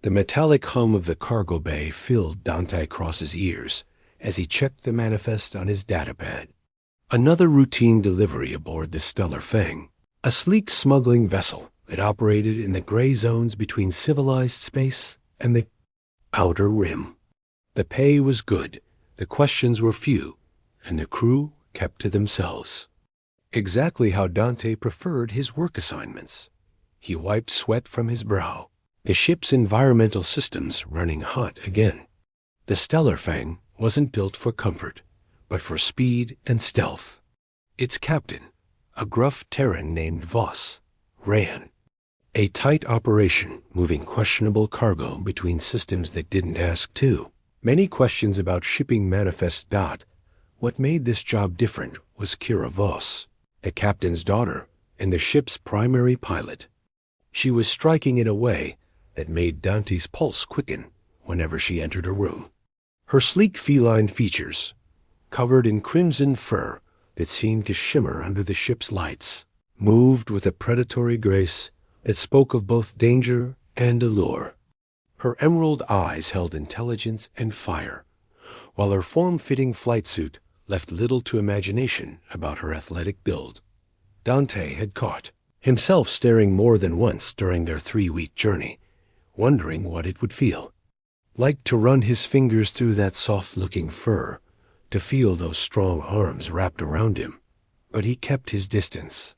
The metallic hum of the cargo bay filled Dante Cross's ears as he checked the manifest on his datapad. Another routine delivery aboard the Stellar Fang, a sleek smuggling vessel that operated in the gray zones between civilized space and the outer rim. The pay was good, the questions were few, and the crew kept to themselves. Exactly how Dante preferred his work assignments. He wiped sweat from his brow, the ship's environmental systems running hot again. The Stellar Fang wasn't built for comfort, but for speed and stealth. Its captain, a gruff Terran named Voss, ran a tight operation moving questionable cargo between systems that didn't ask too many questions about shipping manifest. What made this job different was Kira Voss, the captain's daughter and the ship's primary pilot. She was striking in a way that made Dante's pulse quicken whenever she entered a room. Her sleek feline features, covered in crimson fur that seemed to shimmer under the ship's lights, moved with a predatory grace that spoke of both danger and allure. Her emerald eyes held intelligence and fire, while her form-fitting flight suit left little to imagination about her athletic build. Dante had caught himself staring more than once during their 3-week journey, wondering what it would feel like to run his fingers through that soft-looking fur, to feel those strong arms wrapped around him. But he kept his distance.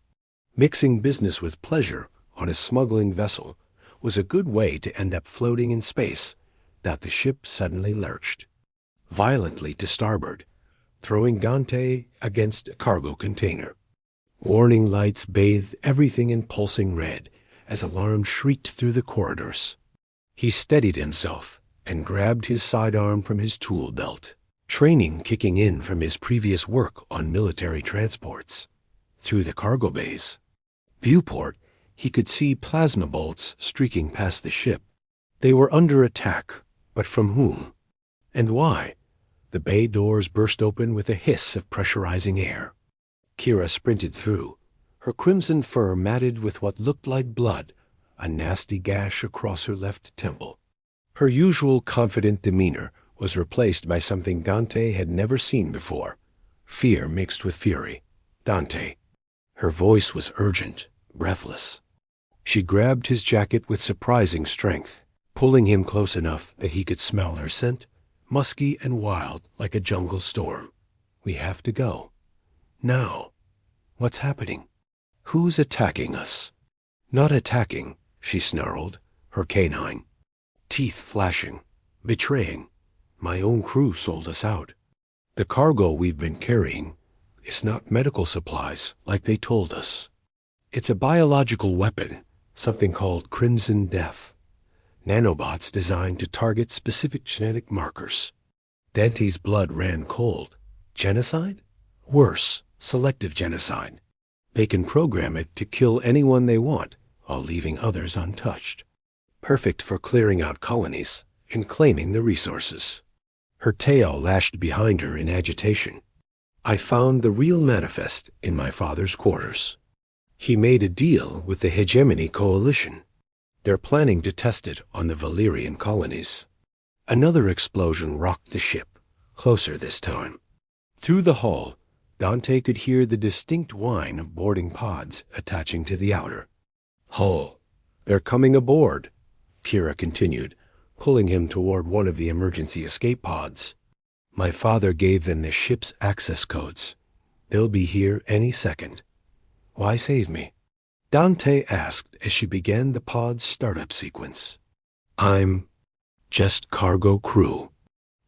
Mixing business with pleasure on a smuggling vessel was a good way to end up floating in space. That the ship suddenly lurched violently to starboard, throwing Dante against a cargo container. Warning lights bathed everything in pulsing red as alarms shrieked through the corridors. He steadied himself and grabbed his sidearm from his tool belt, training kicking in from his previous work on military transports. Through the cargo bay's viewport, he could see plasma bolts streaking past the ship. They were under attack, but from whom? And why? The bay doors burst open with a hiss of pressurizing air. Kira sprinted through, her crimson fur matted with what looked like blood, a nasty gash across her left temple. Her usual confident demeanor was replaced by something Dante had never seen before, fear mixed with fury. Dante. Her voice was urgent, breathless. She grabbed his jacket with surprising strength, pulling him close enough that he could smell her scent, musky and wild like a jungle storm. We have to go. Now. What's happening? Who's attacking us? Not attacking, she snarled, her canine teeth flashing. Betraying. My own crew sold us out. The cargo we've been carrying is not medical supplies like they told us. It's a biological weapon, something called Crimson Death. Nanobots designed to target specific genetic markers. Dante's blood ran cold. Genocide? Worse, selective genocide. They can program it to kill anyone they want while leaving others untouched. Perfect for clearing out colonies and claiming the resources. Her tail lashed behind her in agitation. I found the real manifest in my father's quarters. He made a deal with the Hegemony Coalition. They're planning to test it on the Valyrian colonies. Another explosion rocked the ship, closer this time. Through the hull, Dante could hear the distinct whine of boarding pods attaching to the outer hull. They're coming aboard, Kira continued, pulling him toward one of the emergency escape pods. My father gave them the ship's access codes. They'll be here any second. Why save me? Dante asked as she began the pod's startup sequence. I'm just cargo crew.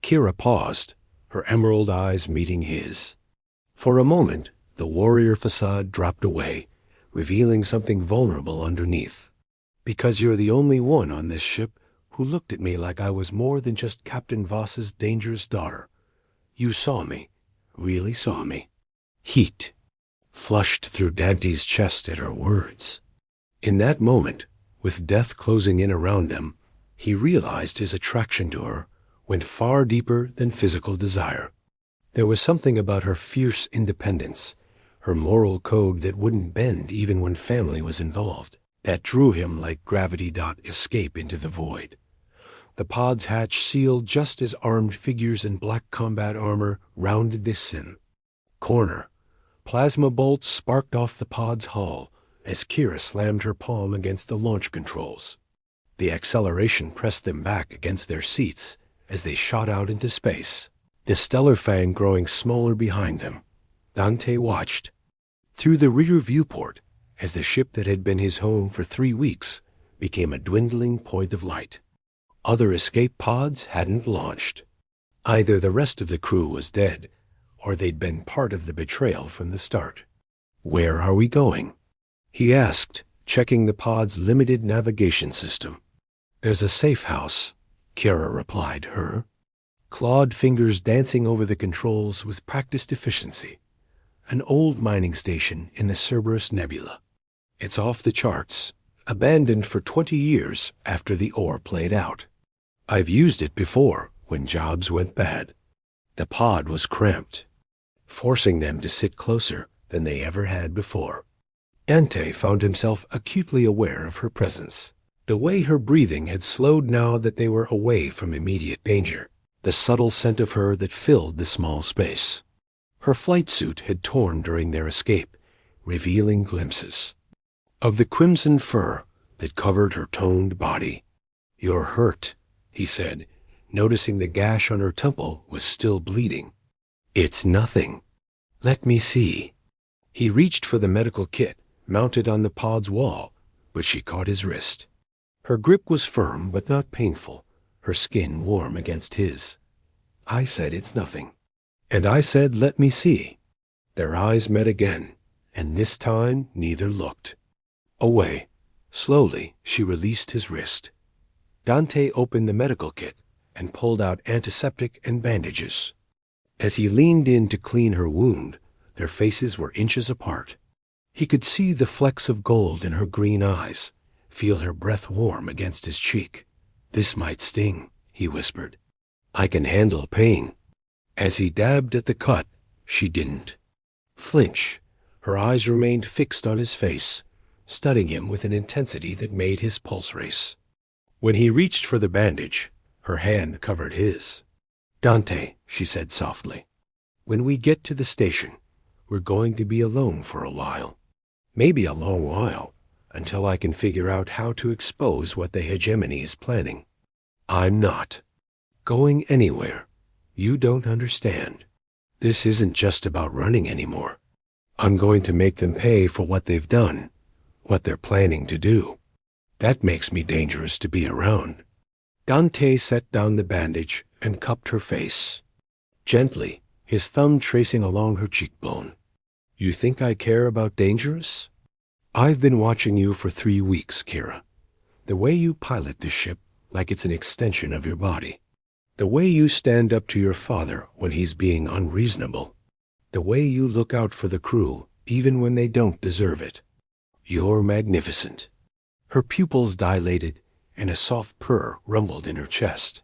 Kira paused, her emerald eyes meeting his. For a moment, the warrior facade dropped away, revealing something vulnerable underneath. Because you're the only one on this ship who looked at me like I was more than just Captain Voss's dangerous daughter. You saw me, really saw me. Heat flushed through Dante's chest at her words. In that moment, with death closing in around them, he realized his attraction to her went far deeper than physical desire. There was something about her fierce independence, her moral code that wouldn't bend even when family was involved, that drew him like gravity. Escape into the void. The pod's hatch sealed just as armed figures in black combat armor rounded this corner. Plasma bolts sparked off the pod's hull as Kira slammed her palm against the launch controls. The acceleration pressed them back against their seats as they shot out into space, the stellar fang growing smaller behind them. Dante watched through the rear viewport as the ship that had been his home for 3 weeks became a dwindling point of light. Other escape pods hadn't launched. Either the rest of the crew was dead, or they'd been part of the betrayal from the start. "Where are we going?" he asked, checking the pod's limited navigation system. "There's a safe house," Kira replied her, clawed fingers dancing over the controls with practiced efficiency. "An old mining station in the Cerberus Nebula. It's off the charts, abandoned for 20 years after the ore played out. I've used it before when jobs went bad." The pod was cramped, forcing them to sit closer than they ever had before. Dante found himself acutely aware of her presence. The way her breathing had slowed now that they were away from immediate danger, the subtle scent of her that filled the small space. Her flight suit had torn during their escape, revealing glimpses of the crimson fur that covered her toned body. "You're hurt," he said, noticing the gash on her temple was still bleeding. "It's nothing. Let me see." He reached for the medical kit mounted on the pod's wall, but she caught his wrist. Her grip was firm but not painful, her skin warm against his. "I said it's nothing." "And I said let me see." Their eyes met again, and this time neither looked away. Slowly, she released his wrist. Dante opened the medical kit and pulled out antiseptic and bandages. As he leaned in to clean her wound, their faces were inches apart. He could see the flecks of gold in her green eyes, feel her breath warm against his cheek. "This might sting," he whispered. "I can handle pain." As he dabbed at the cut, she didn't flinch. Her eyes remained fixed on his face, studying him with an intensity that made his pulse race. When he reached for the bandage, her hand covered his. "Dante," she said softly, "when we get to the station, we're going to be alone for a while. Maybe a long while, until I can figure out how to expose what the hegemony is planning. I'm not going anywhere. You don't understand. This isn't just about running anymore. I'm going to make them pay for what they've done, what they're planning to do. That makes me dangerous to be around." Dante set down the bandage and cupped her face gently, his thumb tracing along her cheekbone. "You think I care about dangerous? I've been watching you for 3 weeks, Kira. The way you pilot this ship like it's an extension of your body. The way you stand up to your father when he's being unreasonable. The way you look out for the crew even when they don't deserve it. You're magnificent." Her pupils dilated and a soft purr rumbled in her chest.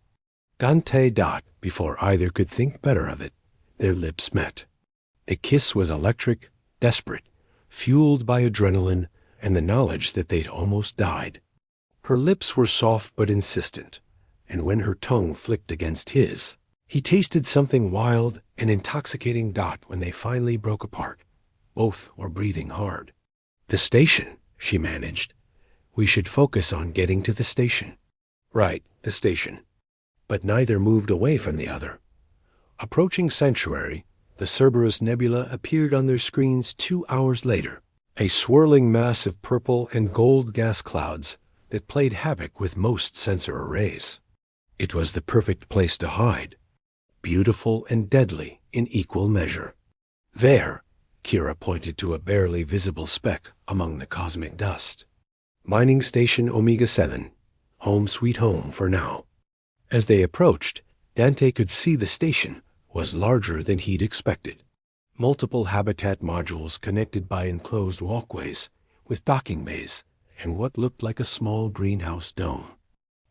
Dante dot, before either could think better of it, their lips met. The kiss was electric, desperate, fueled by adrenaline and the knowledge that they'd almost died. Her lips were soft but insistent, and when her tongue flicked against his, he tasted something wild and intoxicating dot when they finally broke apart. Both were breathing hard. "The station," she managed. "We should focus on getting to the station." "Right, the station." But neither moved away from the other. Approaching Sanctuary, the Cerberus Nebula appeared on their screens 2 hours later, a swirling mass of purple and gold gas clouds that played havoc with most sensor arrays. It was the perfect place to hide, beautiful and deadly in equal measure. "There," Kira pointed to a barely visible speck among the cosmic dust. "Mining Station Omega-7, home sweet home for now." As they approached, Dante could see the station was larger than he'd expected. Multiple habitat modules connected by enclosed walkways with docking bays and what looked like a small greenhouse dome.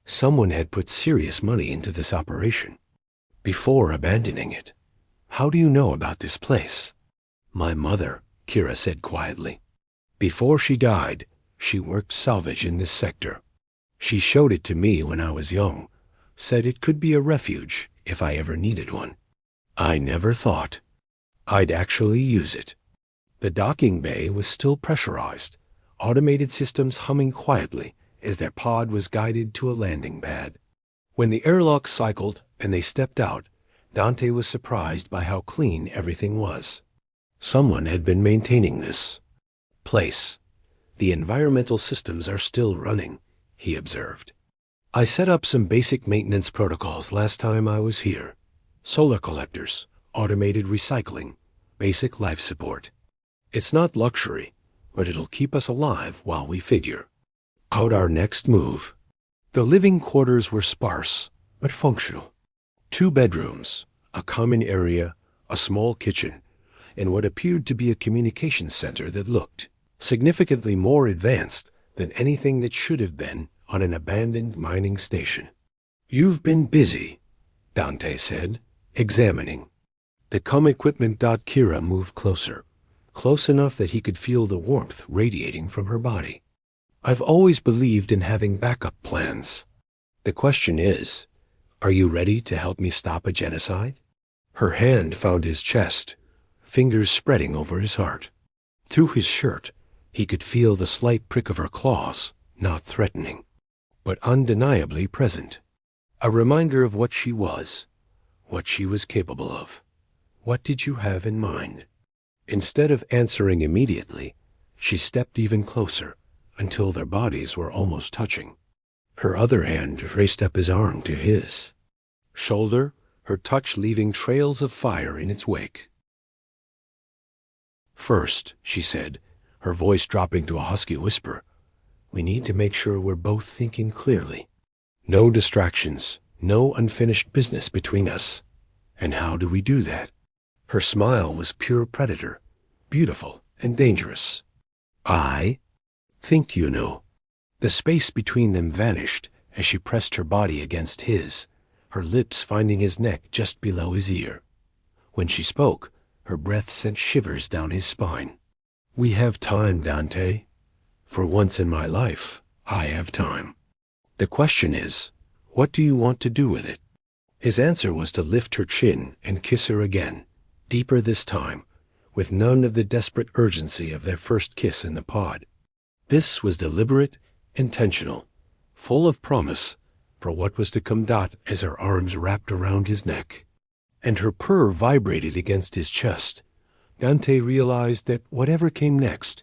Someone had put serious money into this operation before abandoning it. "How do you know about this place?" "My mother," Kira said quietly. "Before she died, she worked salvage in this sector. She showed it to me when I was young, said it could be a refuge if I ever needed one. I never thought I'd actually use it. The docking bay was still pressurized, automated systems humming quietly as their pod was guided to a landing pad. When the airlock cycled and they stepped out, Dante was surprised by how clean everything was. Someone had been maintaining this place. The environmental systems are still running, he observed. I set up some basic maintenance protocols last time I was here. Solar collectors, automated recycling, basic life support. It's not luxury, but it'll keep us alive while we figure out our next move. The living quarters were sparse, but functional. 2 bedrooms, a common area, a small kitchen, and what appeared to be a communications center that looked significantly more advanced than anything that should have been on an abandoned mining station. You've been busy, Dante said, examining. The com equipment. Kira moved closer, close enough that he could feel the warmth radiating from her body. I've always believed in having backup plans. The question is, are you ready to help me stop a genocide? Her hand found his chest, fingers spreading over his heart. Through his shirt, he could feel the slight prick of her claws, not threatening, but undeniably present. A reminder of what she was, what she was capable of. What did you have in mind? Instead of answering immediately, she stepped even closer until their bodies were almost touching. Her other hand raced up his arm to his shoulder, her touch leaving trails of fire in its wake. First, she said, her voice dropping to a husky whisper, we need to make sure we're both thinking clearly. No distractions, no unfinished business between us. And how do we do that? Her smile was pure predator, beautiful and dangerous. I think you know. The space between them vanished as she pressed her body against his, her lips finding his neck just below his ear. When she spoke, her breath sent shivers down his spine. We have time, Dante. For once in my life, I have time. The question is, what do you want to do with it? His answer was to lift her chin and kiss her again, deeper this time, with none of the desperate urgency of their first kiss in the pod. This was deliberate, intentional, full of promise for what was to come. As her arms wrapped around his neck and her purr vibrated against his chest, Dante realized that whatever came next,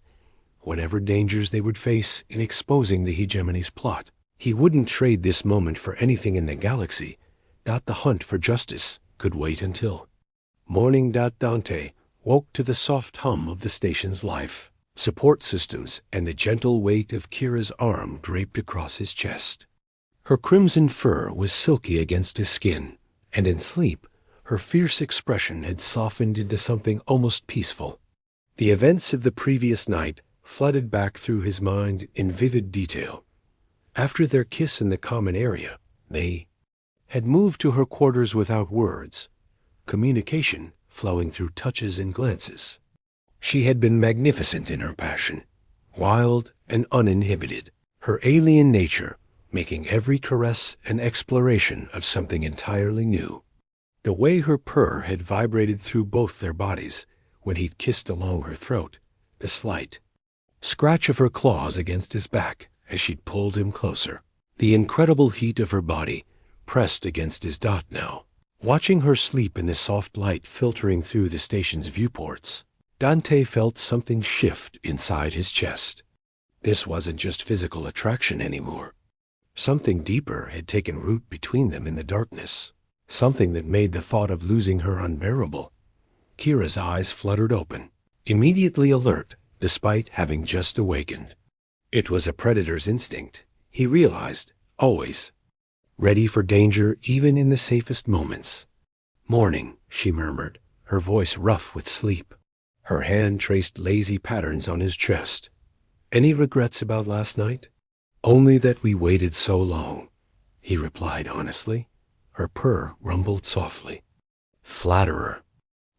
whatever dangers they would face in exposing the hegemony's plot, he wouldn't trade this moment for anything in the galaxy. The hunt for justice could wait until morning. Dante woke to the soft hum of the station's life support systems and the gentle weight of Kira's arm draped across his chest. Her crimson fur was silky against his skin, and in sleep, her fierce expression had softened into something almost peaceful. The events of the previous night flooded back through his mind in vivid detail. After their kiss in the common area, they had moved to her quarters without words, communication flowing through touches and glances. She had been magnificent in her passion, wild and uninhibited, her alien nature making every caress an exploration of something entirely new. The way her purr had vibrated through both their bodies when he'd kissed along her throat, the slight scratch of her claws against his back as she'd pulled him closer, the incredible heat of her body pressed against his now. Watching her sleep in the soft light filtering through the station's viewports, Dante felt something shift inside his chest. This wasn't just physical attraction anymore. Something deeper had taken root between them in the darkness, something that made the thought of losing her unbearable. Kira's eyes fluttered open, immediately alert despite having just awakened. It was a predator's instinct, he realized, always ready for danger even in the safest moments. Morning, she murmured, her voice rough with sleep. Her hand traced lazy patterns on his chest. Any regrets about last night? Only that we waited so long, he replied honestly. Her purr rumbled softly. Flatterer.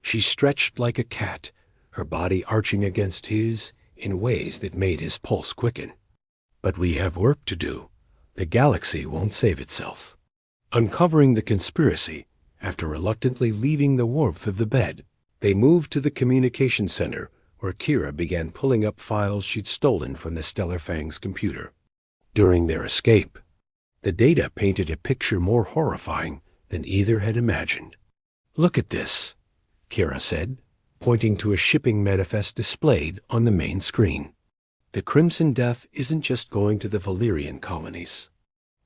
She stretched like a cat, her body arching against his in ways that made his pulse quicken. But we have work to do. The galaxy won't save itself. Uncovering the conspiracy, after reluctantly leaving the warmth of the bed, they moved to the communication center where Kira began pulling up files she'd stolen from the Stellar Fang's computer. During their escape, the data painted a picture more horrifying than either had imagined. "Look at this," Kira said, pointing to a shipping manifest displayed on the main screen. "The Crimson Death isn't just going to the Valyrian colonies.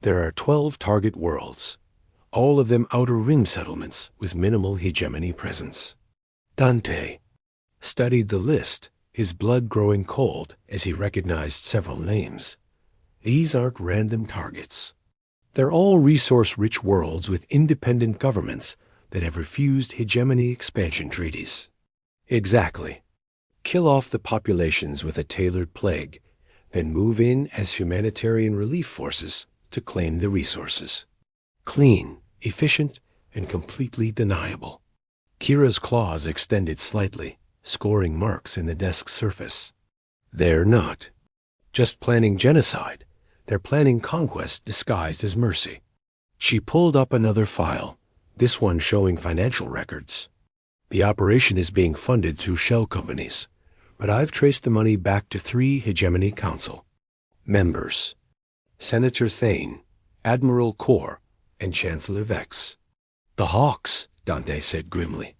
There are 12 target worlds, all of them outer rim settlements with minimal hegemony presence." Dante studied the list, his blood growing cold as he recognized several names. These aren't random targets. They're all resource-rich worlds with independent governments that have refused hegemony expansion treaties. Exactly. Kill off the populations with a tailored plague, then move in as humanitarian relief forces to claim the resources. Clean, efficient, and completely deniable. Kira's claws extended slightly, scoring marks in the desk's surface. They're not just planning genocide. They're planning conquest disguised as mercy. She pulled up another file, this one showing financial records. The operation is being funded through shell companies, but I've traced the money back to 3 Hegemony Council members: Senator Thane, Admiral Kor, and Chancellor Vex. "The Hawks," Dante said grimly.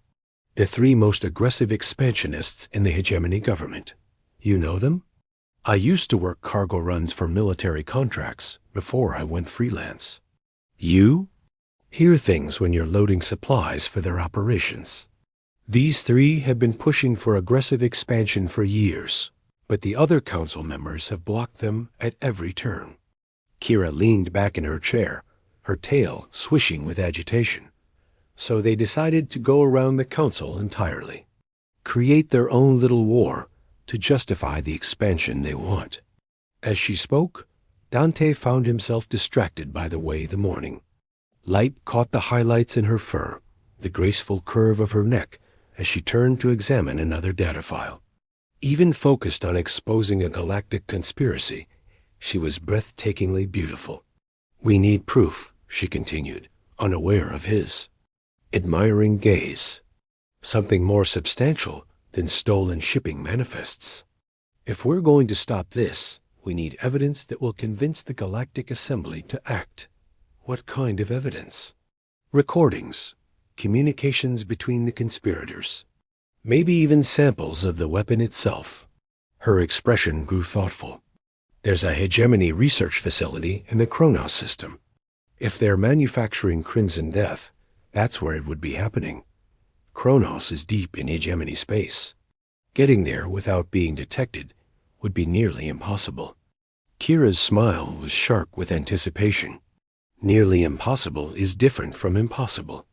"The 3 most aggressive expansionists in the hegemony government. You know them?" "I used to work cargo runs for military contracts before I went freelance." "You hear things when you're loading supplies for their operations." These 3 have been pushing for aggressive expansion for years, but the other council members have blocked them at every turn. Kira leaned back in her chair, her tail swishing with agitation. So they decided to go around the council entirely, create their own little war to justify the expansion they want. As she spoke, Dante found himself distracted by the way the morning light caught the highlights in her fur, the graceful curve of her neck as she turned to examine another data file. Even focused on exposing a galactic conspiracy, she was breathtakingly beautiful. "We need proof," she continued, unaware of his admiring gaze. "Something more substantial than stolen shipping manifests. If we're going to stop this, we need evidence that will convince the Galactic Assembly to act." "What kind of evidence?" "Recordings, communications between the conspirators. Maybe even samples of the weapon itself." Her expression grew thoughtful. "There's a hegemony research facility in the Kronos system. If they're manufacturing Crimson Death, that's where it would be happening. Kronos is deep in hegemony space. Getting there without being detected would be nearly impossible." Kira's smile was sharp with anticipation. Nearly impossible is different from impossible.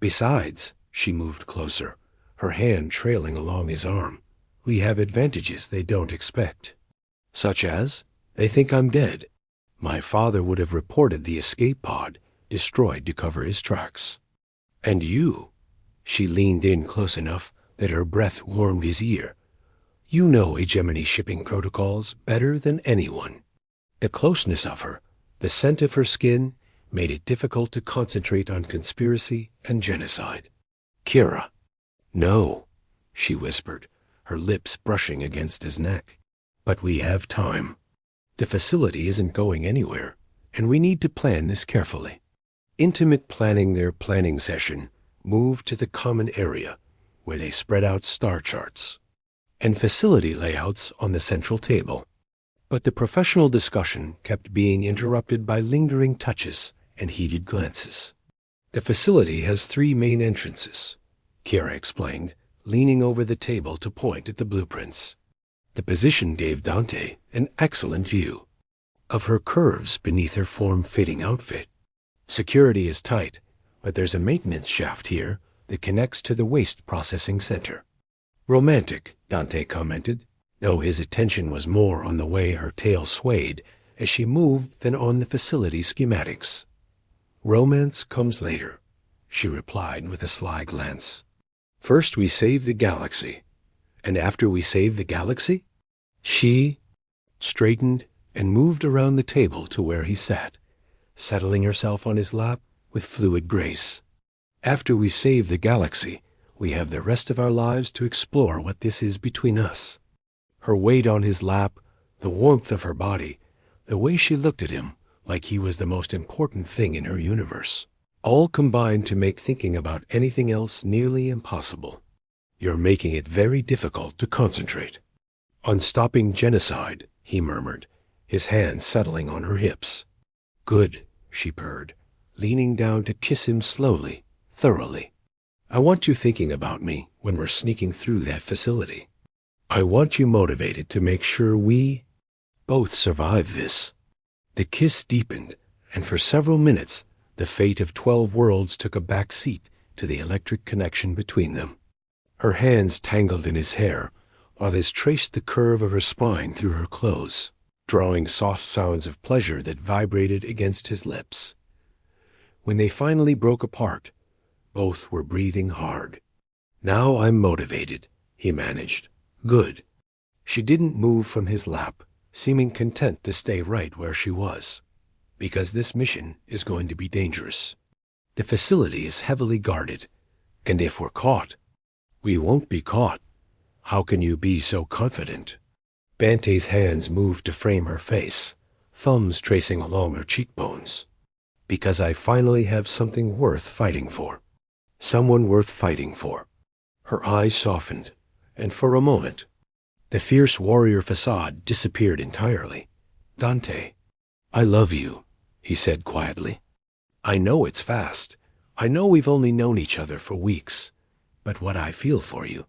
Besides, she moved closer, her hand trailing along his arm, "we have advantages they don't expect." "Such as? They think I'm dead. My father would have reported the escape pod, destroyed to cover his tracks. And you," she leaned in close enough that her breath warmed his ear, "you know hegemony shipping protocols better than anyone." The closeness of her, the scent of her skin, made it difficult to concentrate on conspiracy and genocide. "Kira." "No," she whispered, her lips brushing against his neck. "But we have time. The facility isn't going anywhere, and we need to plan this carefully." Intimate planning. Their planning session moved to the common area, where they spread out star charts and facility layouts on the central table. But the professional discussion kept being interrupted by lingering touches and heated glances. "The facility has 3 main entrances," Kira explained, leaning over the table to point at the blueprints. The position gave Dante an excellent view of her curves beneath her form-fitting outfit. "Security is tight, but there's a maintenance shaft here that connects to the waste processing center." "Romantic," Dante commented, though his attention was more on the way her tail swayed as she moved than on the facility schematics. "Romance comes later," she replied with a sly glance. "First we save the galaxy, and after we save the galaxy?" She straightened and moved around the table to where he sat, settling herself on his lap with fluid grace. After we save the galaxy, we have the rest of our lives to explore what this is between us. Her weight on his lap, the warmth of her body, the way she looked at him like he was the most important thing in her universe, all combined to make thinking about anything else nearly impossible. You're making it very difficult to concentrate. On stopping genocide, he murmured, his hands settling on her hips. Good, she purred, leaning down to kiss him slowly, thoroughly. I want you thinking about me when we're sneaking through that facility. I want you motivated to make sure we both survive this. The kiss deepened, and for several minutes, the fate of 12 worlds took a back seat to the electric connection between them. Her hands tangled in his hair, while his traced the curve of her spine through her clothes, drawing soft sounds of pleasure that vibrated against his lips. When they finally broke apart, both were breathing hard. Now I'm motivated, he managed. Good. She didn't move from his lap, seeming content to stay right where she was. Because this mission is going to be dangerous. The facility is heavily guarded, and if we're caught, we won't be caught. How can you be so confident? Bante's hands moved to frame her face, thumbs tracing along her cheekbones. Because I finally have something worth fighting for. Someone worth fighting for. Her eyes softened, and for a moment, the fierce warrior facade disappeared entirely. Dante, I love you, he said quietly. I know it's fast. I know we've only known each other for weeks. But what I feel for you,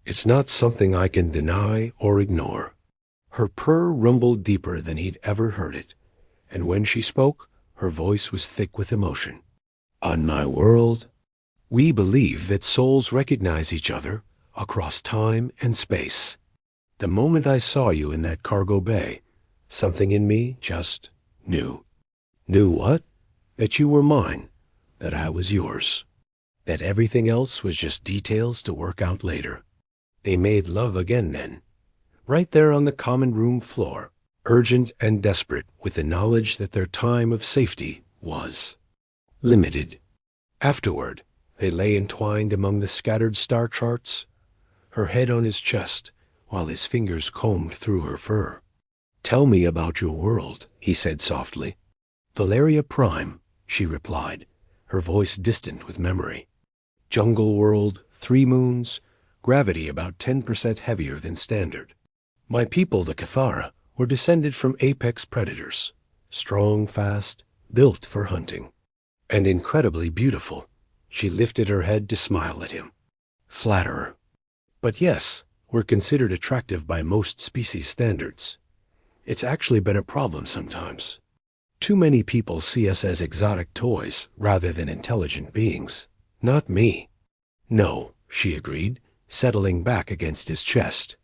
it's not something I can deny or ignore. Her purr rumbled deeper than he'd ever heard it, and when she spoke, her voice was thick with emotion. On my world, we believe that souls recognize each other across time and space. The moment I saw you in that cargo bay, something in me just knew. Knew what? That you were mine, that I was yours. That everything else was just details to work out later. They made love again then, right there on the common room floor, urgent and desperate with the knowledge that their time of safety was limited. Afterward, they lay entwined among the scattered star charts, her head on his chest, while his fingers combed through her fur. Tell me about your world, he said softly. Valeria Prime, she replied, her voice distant with memory. Jungle world, 3 moons, gravity about 10% heavier than standard. My people, the Cathara, were descended from apex predators, strong, fast, built for hunting, and incredibly beautiful. She lifted her head to smile at him. Flatterer. But yes, we're considered attractive by most species standards. It's actually been a problem sometimes. Too many people see us as exotic toys rather than intelligent beings. Not me. No, she agreed, settling back against his chest.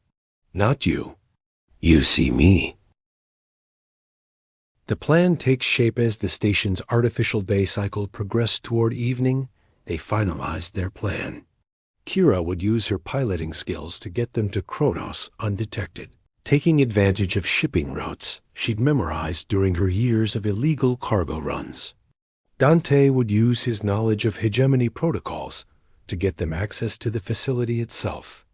Not you. You see me. The plan takes shape as the station's artificial day cycle progressed toward evening. They finalized their plan. Kira would use her piloting skills to get them to Kronos undetected, taking advantage of shipping routes she'd memorized during her years of illegal cargo runs. Dante would use his knowledge of hegemony protocols to get them access to the facility itself.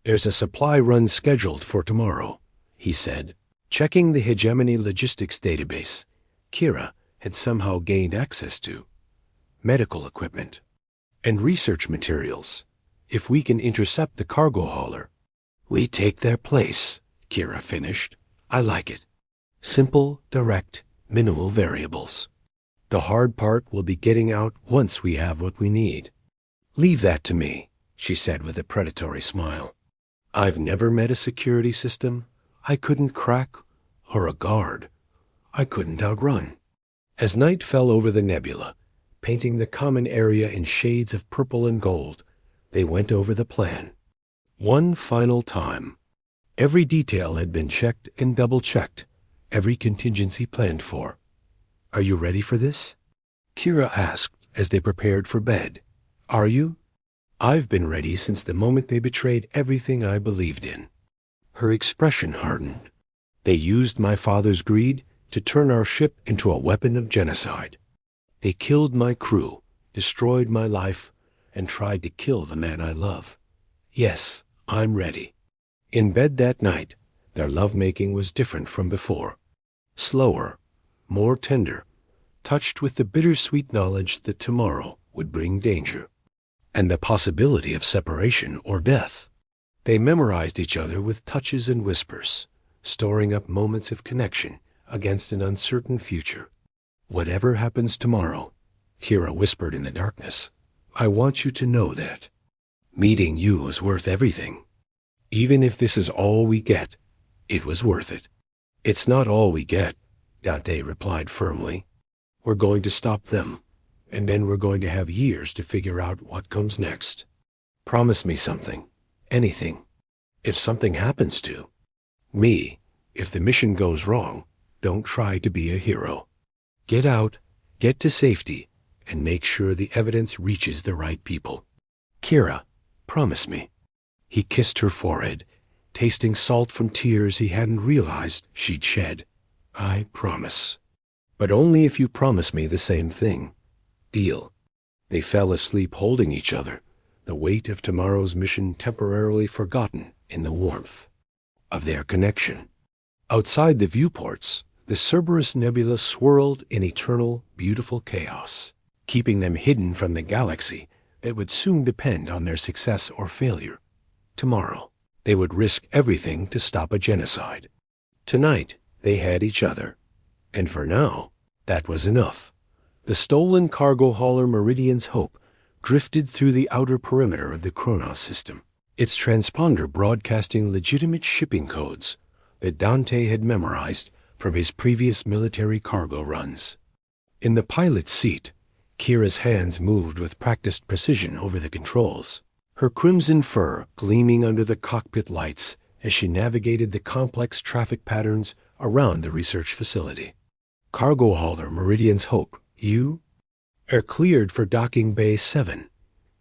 There's a supply run scheduled for tomorrow, he said. Checking the hegemony logistics database, Kira had somehow gained access to medical equipment and research materials. If we can intercept the cargo hauler, we take their place, Kira finished. I like it. Simple, direct, minimal variables. The hard part will be getting out once we have what we need. Leave that to me, she said with a predatory smile. I've never met a security system I couldn't crack, or a guard I couldn't outrun. As night fell over the nebula, painting the common area in shades of purple and gold, they went over the plan. One final time. Every detail had been checked and double-checked, every contingency planned for. Are you ready for this? Kira asked as they prepared for bed. Are you? I've been ready since the moment they betrayed everything I believed in. Her expression hardened. They used my father's greed to turn our ship into a weapon of genocide. They killed my crew, destroyed my life, and tried to kill the man I love. Yes, I'm ready. In bed that night, their lovemaking was different from before. Slower, more tender, touched with the bittersweet knowledge that tomorrow would bring danger, and the possibility of separation or death. They memorized each other with touches and whispers, storing up moments of connection against an uncertain future. Whatever happens tomorrow, Kira whispered in the darkness, I want you to know that meeting you is worth everything. Even if this is all we get, it was worth it. It's not all we get, Dante replied firmly. We're going to stop them, and then we're going to have years to figure out what comes next. Promise me something, anything. If something happens to me, if the mission goes wrong, don't try to be a hero. Get out, get to safety, and make sure the evidence reaches the right people. Kira, promise me. He kissed her forehead, tasting salt from tears he hadn't realized she'd shed. I promise. But only if you promise me the same thing. Deal. They fell asleep holding each other, the weight of tomorrow's mission temporarily forgotten in the warmth of their connection. Outside the viewports, the Cerberus Nebula swirled in eternal, beautiful chaos, keeping them hidden from the galaxy that would soon depend on their success or failure. Tomorrow, they would risk everything to stop a genocide. Tonight, they had each other. And for now, that was enough. The stolen cargo hauler Meridian's Hope drifted through the outer perimeter of the Kronos system, its transponder broadcasting legitimate shipping codes that Dante had memorized from his previous military cargo runs. In the pilot's seat, Kira's hands moved with practiced precision over the controls, her crimson fur gleaming under the cockpit lights as she navigated the complex traffic patterns around the research facility. Cargo hauler Meridian's Hope, you are cleared for docking bay 7,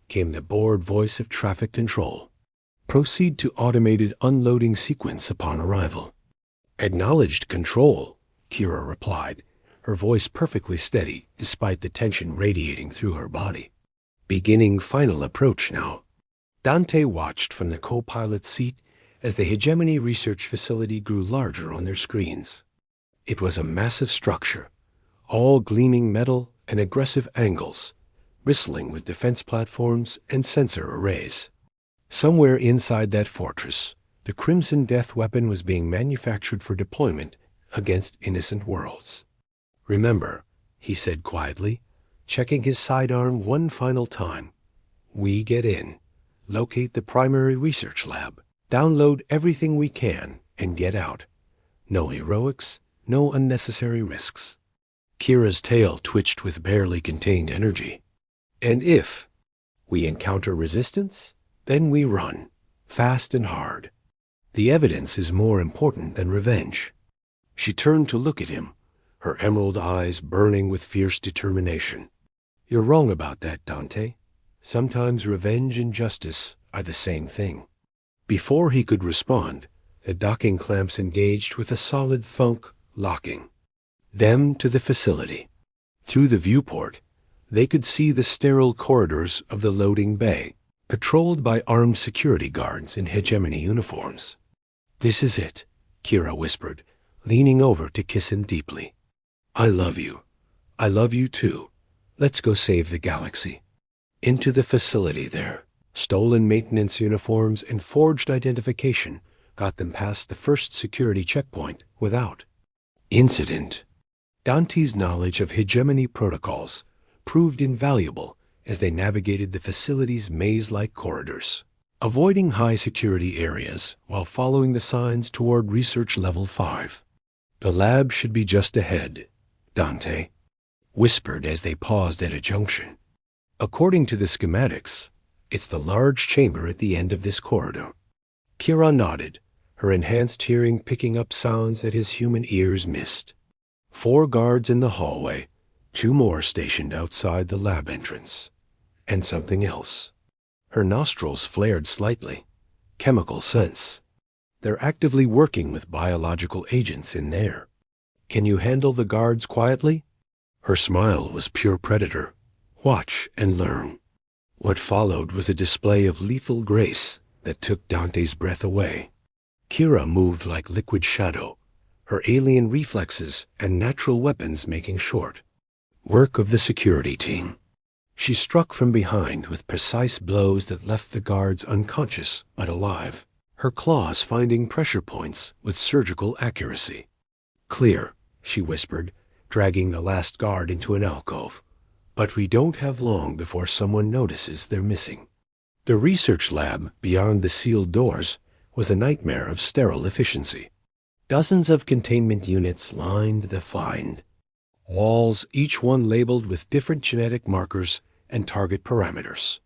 came the bored voice of traffic control. Proceed to automated unloading sequence upon arrival. Acknowledged, Control, Kira replied, her voice perfectly steady despite the tension radiating through her body. Beginning final approach now. Dante watched from the co-pilot's seat as the Hegemony Research Facility grew larger on their screens. It was a massive structure, all gleaming metal and aggressive angles, bristling with defense platforms and sensor arrays. Somewhere inside that fortress, the Crimson Death weapon was being manufactured for deployment against innocent worlds. Remember, he said quietly, checking his sidearm one final time. We get in, locate the primary research lab, download everything we can, and get out. No heroics, no unnecessary risks. Kira's tail twitched with barely contained energy. And if we encounter resistance, then we run, fast and hard. The evidence is more important than revenge. She turned to look at him, her emerald eyes burning with fierce determination. You're wrong about that, Dante. Sometimes revenge and justice are the same thing. Before he could respond, the docking clamps engaged with a solid thunk, locking them to the facility. Through the viewport, they could see the sterile corridors of the loading bay, patrolled by armed security guards in Hegemony uniforms. This is it, Kira whispered, leaning over to kiss him deeply. I love you. I love you too. Let's go save the galaxy. Into the facility there. Stolen maintenance uniforms and forged identification got them past the first security checkpoint without incident. Dante's knowledge of Hegemony protocols proved invaluable as they navigated the facility's maze-like corridors, avoiding high-security areas while following the signs toward Research Level 5. The lab should be just ahead, Dante whispered as they paused at a junction. According to the schematics, it's the large chamber at the end of this corridor. Kira nodded, her enhanced hearing picking up sounds that his human ears missed. 4 guards in the hallway, 2 more stationed outside the lab entrance. And something else. Her nostrils flared slightly. Chemical sense. They're actively working with biological agents in there. Can you handle the guards quietly? Her smile was pure predator. Watch and learn. What followed was a display of lethal grace that took Dante's breath away. Kira moved like liquid shadow, her alien reflexes and natural weapons making short work of the security team. She struck from behind with precise blows that left the guards unconscious but alive, her claws finding pressure points with surgical accuracy. "Clear," she whispered, dragging the last guard into an alcove. "But we don't have long before someone notices they're missing." The research lab, beyond the sealed doors, was a nightmare of sterile efficiency. Dozens of containment units lined the find. Walls, each one labeled with different genetic markers and target parameters.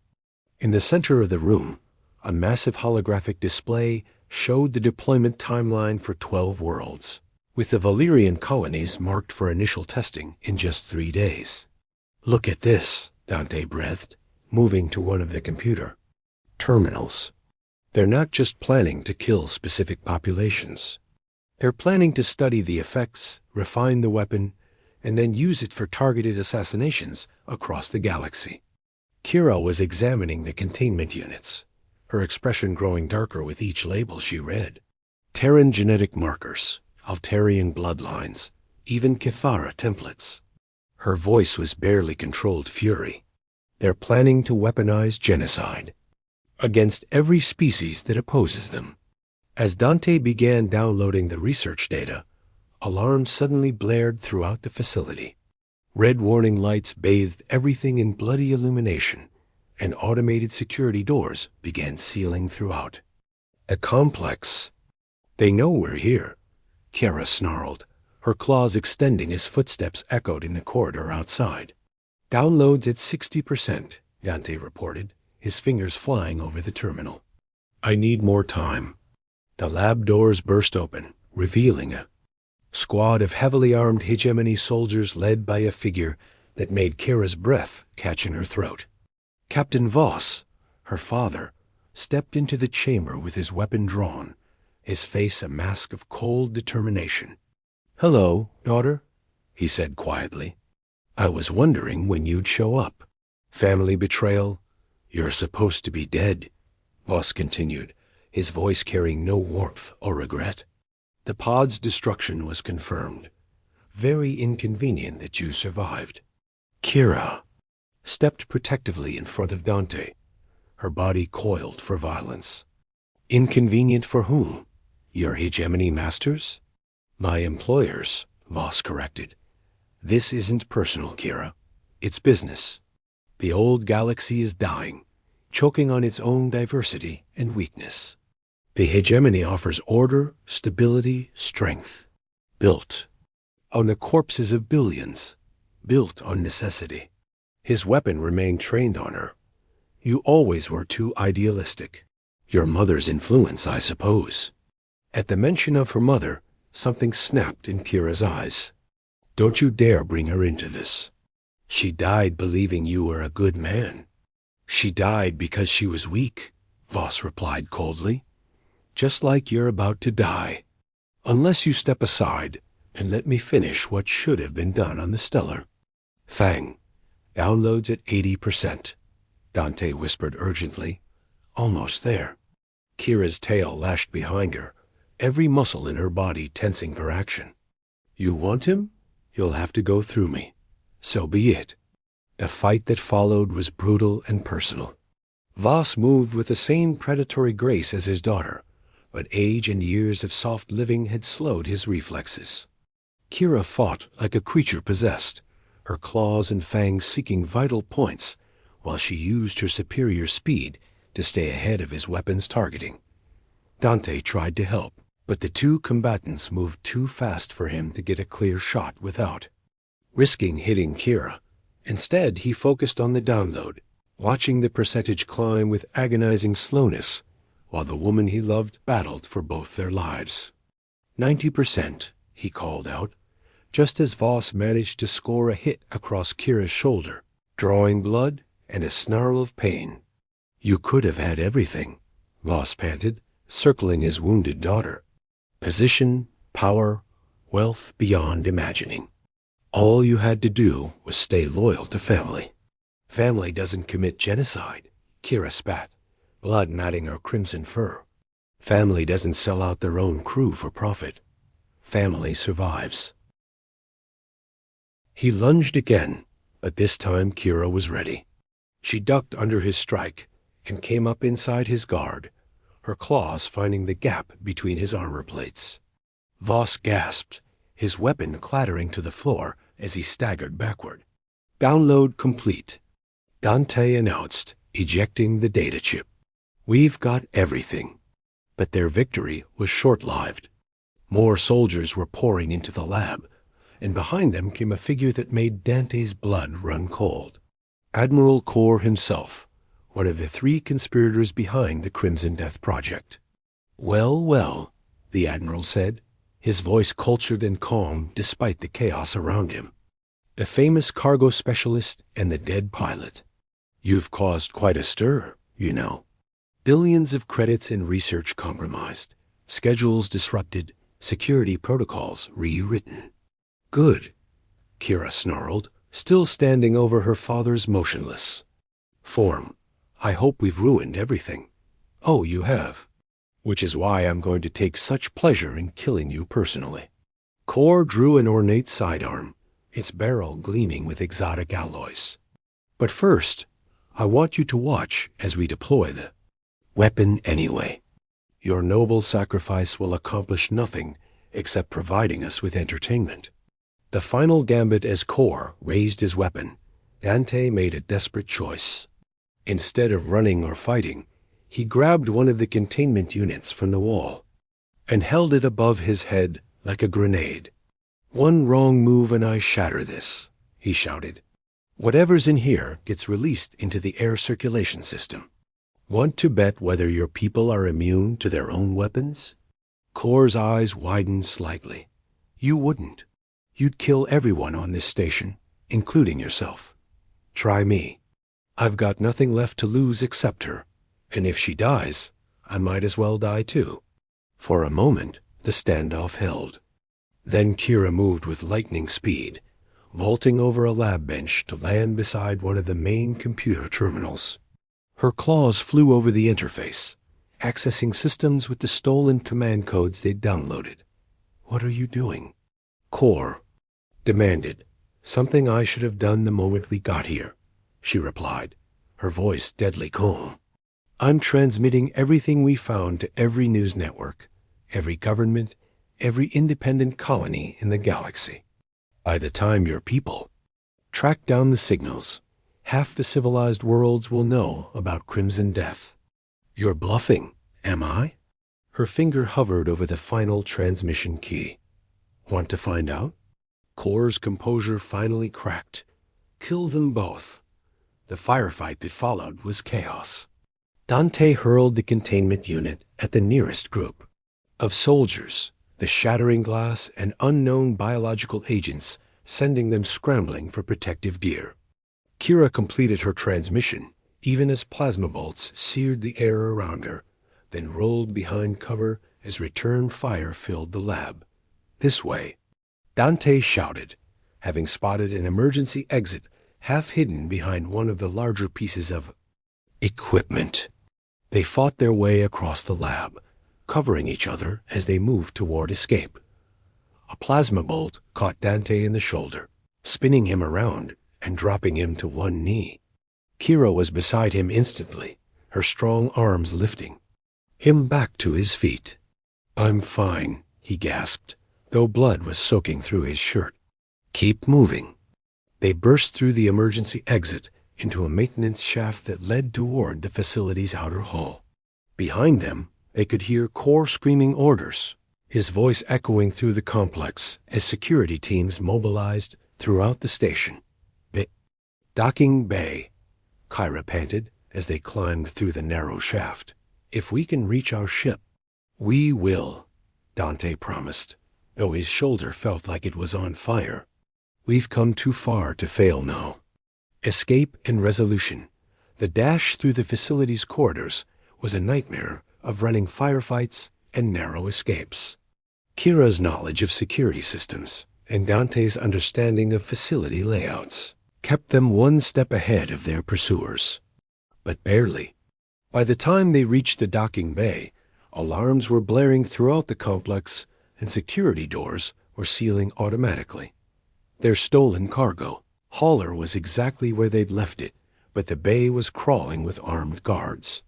In the center of the room, a massive holographic display showed the deployment timeline for 12 worlds, with the Valyrian colonies marked for initial testing in just 3 days. "Look at this," Dante breathed, moving to one of the computer terminals. They're not just planning to kill specific populations. They're planning to study the effects, refine the weapon, and then use it for targeted assassinations across the galaxy. Kira was examining the containment units, her expression growing darker with each label she read. Terran genetic markers, Altarian bloodlines, even Cathara templates. Her voice was barely controlled fury. They're planning to weaponize genocide against every species that opposes them. As Dante began downloading the research data, alarms suddenly blared throughout the facility. Red warning lights bathed everything in bloody illumination, and automated security doors began sealing throughout. "A complex." "They know we're here," Kara snarled, her claws extending as footsteps echoed in the corridor outside. "Downloads at 60%, Dante reported, his fingers flying over the terminal. "I need more time." The lab doors burst open, revealing a squad of heavily armed hegemony soldiers led by a figure that made Kira's breath catch in her throat. Captain Voss, her father, stepped into the chamber with his weapon drawn, his face a mask of cold determination. "Hello, daughter," he said quietly. "I was wondering when you'd show up. Family betrayal? You're supposed to be dead," Voss continued, his voice carrying no warmth or regret. "The pod's destruction was confirmed. Very inconvenient that you survived." Kira stepped protectively in front of Dante, her body coiled for violence. "Inconvenient for whom? Your hegemony masters?" "My employers," Voss corrected. "This isn't personal, Kira. It's business. The old galaxy is dying, choking on its own diversity and weakness. The hegemony offers order, stability, strength. Built on the corpses of billions. Built on necessity." His weapon remained trained on her. "You always were too idealistic. Your mother's influence, I suppose." At the mention of her mother, something snapped in Kira's eyes. "Don't you dare bring her into this. She died believing you were a good man." "She died because she was weak," Voss replied coldly. "Just like you're about to die. Unless you step aside and let me finish what should have been done on the Stellar." "Fang, downloads at 80%, Dante whispered urgently. "Almost there." Kira's tail lashed behind her, every muscle in her body tensing for action. "You want him? You'll have to go through me. So be it." The fight that followed was brutal and personal. Voss moved with the same predatory grace as his daughter, but age and years of soft living had slowed his reflexes. Kira fought like a creature possessed, her claws and fangs seeking vital points, while she used her superior speed to stay ahead of his weapon's targeting. Dante tried to help, but the two combatants moved too fast for him to get a clear shot without risking hitting Kira. Instead, he focused on the download, watching the percentage climb with agonizing slowness, while the woman he loved battled for both their lives. 90%, he called out, just as Voss managed to score a hit across Kira's shoulder, drawing blood and a snarl of pain. "You could have had everything," Voss panted, circling his wounded daughter. "Position, power, wealth beyond imagining. All you had to do was stay loyal to family. Family doesn't commit genocide, Kira spat, blood matting her crimson fur. Family doesn't sell out their own crew for profit. Family survives. He lunged again, but this time Kira was ready. She ducked under his strike and came up inside his guard, her claws finding the gap between his armor plates. Voss gasped, his weapon clattering to the floor as he staggered backward. Download complete, Dante announced, ejecting the data chip. We've got everything. But their victory was short-lived. More soldiers were pouring into the lab, and behind them came a figure that made Dante's blood run cold. Admiral Kor himself, one of the 3 conspirators behind the Crimson Death Project. Well, well, the Admiral said, his voice cultured and calm despite the chaos around him. The famous cargo specialist and the dead pilot. You've caused quite a stir, you know. Billions of credits in research compromised, schedules disrupted, security protocols rewritten. Good, Kira snarled, still standing over her father's motionless form. I hope we've ruined everything. Oh, you have. Which is why I'm going to take such pleasure in killing you personally. Kor drew an ornate sidearm, its barrel gleaming with exotic alloys. But first, I want you to watch as we deploy the weapon anyway. Your noble sacrifice will accomplish nothing except providing us with entertainment. The final gambit as Kor raised his weapon, Dante made a desperate choice. Instead of running or fighting, he grabbed one of the containment units from the wall and held it above his head like a grenade. One wrong move and I shatter this, he shouted. Whatever's in here gets released into the air circulation system. Want to bet whether your people are immune to their own weapons? Kor's eyes widened slightly. You wouldn't. You'd kill everyone on this station, including yourself. Try me. I've got nothing left to lose except her, and if she dies, I might as well die too. For a moment, the standoff held. Then Kira moved with lightning speed, vaulting over a lab bench to land beside one of the main computer terminals. Her claws flew over the interface, accessing systems with the stolen command codes they'd downloaded. What are you doing? Kor demanded. Something I should have done the moment we got here, she replied, her voice deadly calm. I'm transmitting everything we found to every news network, every government, every independent colony in the galaxy. By the time your people track down the signals, half the civilized worlds will know about Crimson Death. You're bluffing, am I? Her finger hovered over the final transmission key. Want to find out? Kor's composure finally cracked. Kill them both. The firefight that followed was chaos. Dante hurled the containment unit at the nearest group of soldiers, the shattering glass and unknown biological agents sending them scrambling for protective gear. Kira completed her transmission, even as plasma bolts seared the air around her, then rolled behind cover as return fire filled the lab. This way, Dante shouted, having spotted an emergency exit half hidden behind one of the larger pieces of equipment. They fought their way across the lab, covering each other as they moved toward escape. A plasma bolt caught Dante in the shoulder, spinning him around and dropping him to one knee. Kira was beside him instantly, her strong arms lifting him back to his feet. I'm fine, he gasped, though blood was soaking through his shirt. Keep moving. They burst through the emergency exit into a maintenance shaft that led toward the facility's outer hull. Behind them, they could hear Kor screaming orders, his voice echoing through the complex as security teams mobilized throughout the station. Docking bay, Kyra panted as they climbed through the narrow shaft. If we can reach our ship, we will, Dante promised, though his shoulder felt like it was on fire. We've come too far to fail now. Escape and resolution. The dash through the facility's corridors was a nightmare of running firefights and narrow escapes. Kira's knowledge of security systems, and Dante's understanding of facility layouts kept them one step ahead of their pursuers. But barely. By the time they reached the docking bay, alarms were blaring throughout the complex and security doors were sealing automatically. Their stolen cargo, hauler, was exactly where they'd left it, but the bay was crawling with armed guards.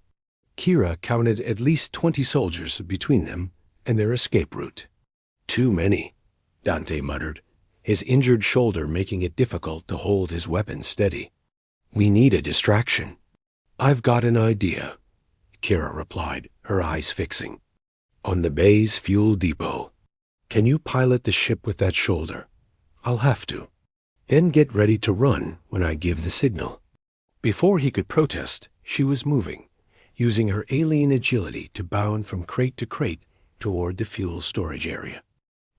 Kira counted at least 20 soldiers between them and their escape route. Too many, Dante muttered, his injured shoulder making it difficult to hold his weapon steady. We need a distraction. I've got an idea, Kira replied, her eyes fixing. On the bay's fuel depot. Can you pilot the ship with that shoulder? I'll have to. Then get ready to run when I give the signal. Before he could protest, she was moving, using her alien agility to bound from crate to crate toward the fuel storage area.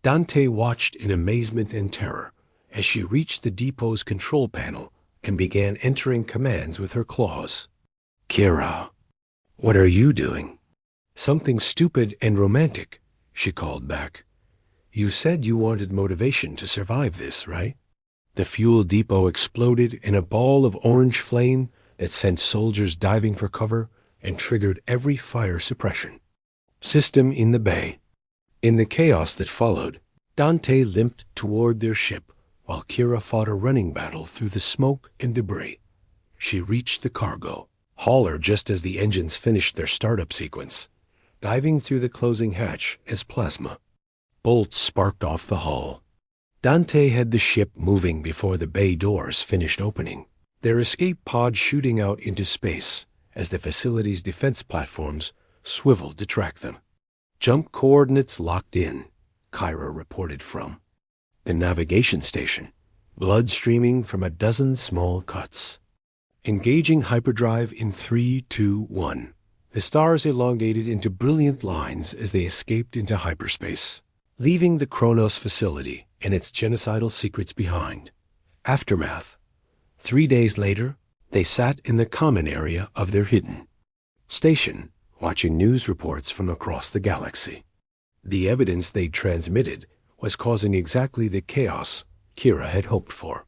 Dante watched in amazement and terror as she reached the depot's control panel and began entering commands with her claws. Kira, what are you doing? Something stupid and romantic, she called back. You said you wanted motivation to survive this, right? The fuel depot exploded in a ball of orange flame that sent soldiers diving for cover and triggered every fire suppression system in the bay. In the chaos that followed, Dante limped toward their ship while Kira fought a running battle through the smoke and debris. She reached the cargo hauler just as the engines finished their startup sequence, diving through the closing hatch as plasma bolts sparked off the hull. Dante had the ship moving before the bay doors finished opening, their escape pod shooting out into space as the facility's defense platforms swiveled to track them. Jump coordinates locked in, Kyra reported from the navigation station, blood streaming from a dozen small cuts. Engaging hyperdrive in 3, 2, 1. The stars elongated into brilliant lines as they escaped into hyperspace, leaving the Kronos facility and its genocidal secrets behind. Aftermath. 3 days later, they sat in the common area of their hidden station, watching news reports from across the galaxy. The evidence they'd transmitted was causing exactly the chaos Kira had hoped for.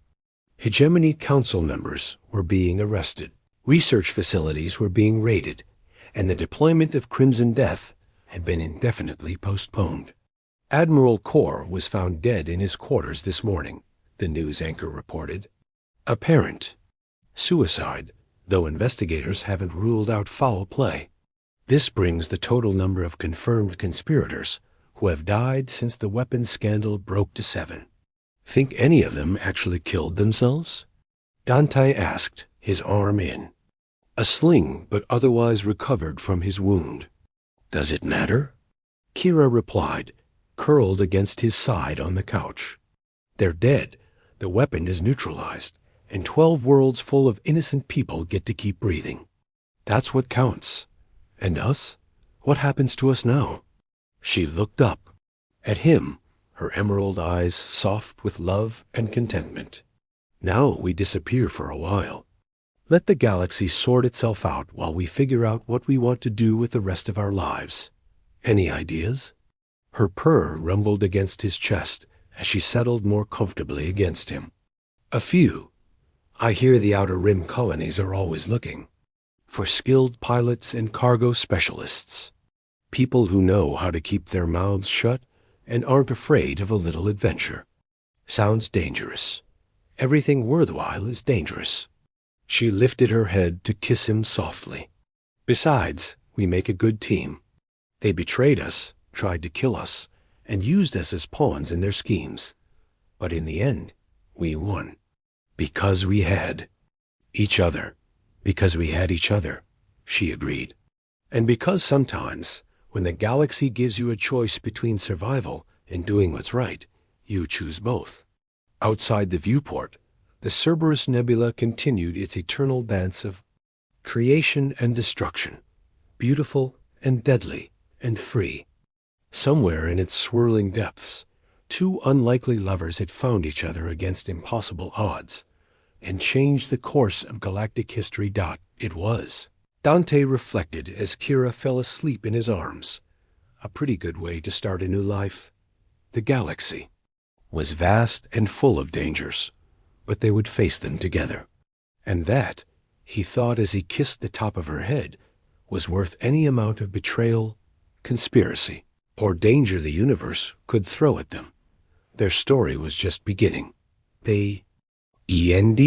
Hegemony Council members were being arrested, research facilities were being raided, and the deployment of Crimson Death had been indefinitely postponed. Admiral Kor was found dead in his quarters this morning, the news anchor reported. Apparent suicide, though investigators haven't ruled out foul play. This brings the total number of confirmed conspirators who have died since the weapons scandal broke to 7. Think any of them actually killed themselves? Dante asked, his arm in a sling but otherwise recovered from his wound. Does it matter? Kira replied, curled against his side on the couch. They're dead, the weapon is neutralized, and 12 worlds full of innocent people get to keep breathing. That's what counts. And us? What happens to us now? She looked up at him, her emerald eyes soft with love and contentment. Now we disappear for a while. Let the galaxy sort itself out while we figure out what we want to do with the rest of our lives. Any ideas? Her purr rumbled against his chest as she settled more comfortably against him. A few. I hear the Outer Rim colonies are always looking for skilled pilots and cargo specialists. People who know how to keep their mouths shut and aren't afraid of a little adventure. Sounds dangerous. Everything worthwhile is dangerous. She lifted her head to kiss him softly. Besides, we make a good team. They betrayed us, tried to kill us, and used us as pawns in their schemes. But in the end, we won. Because we had each other. Because we had each other, she agreed. And because sometimes, when the galaxy gives you a choice between survival and doing what's right, you choose both. Outside the viewport, the Cerberus Nebula continued its eternal dance of creation and destruction, beautiful and deadly and free. Somewhere in its swirling depths, two unlikely lovers had found each other against impossible odds and changed the course of galactic history. It was. Dante reflected as Kira fell asleep in his arms. A pretty good way to start a new life. The galaxy. was vast and full of dangers, but they would face them together. And that, he thought as he kissed the top of her head, was worth any amount of betrayal, conspiracy, or danger the universe could throw at them. Their story was just beginning. They END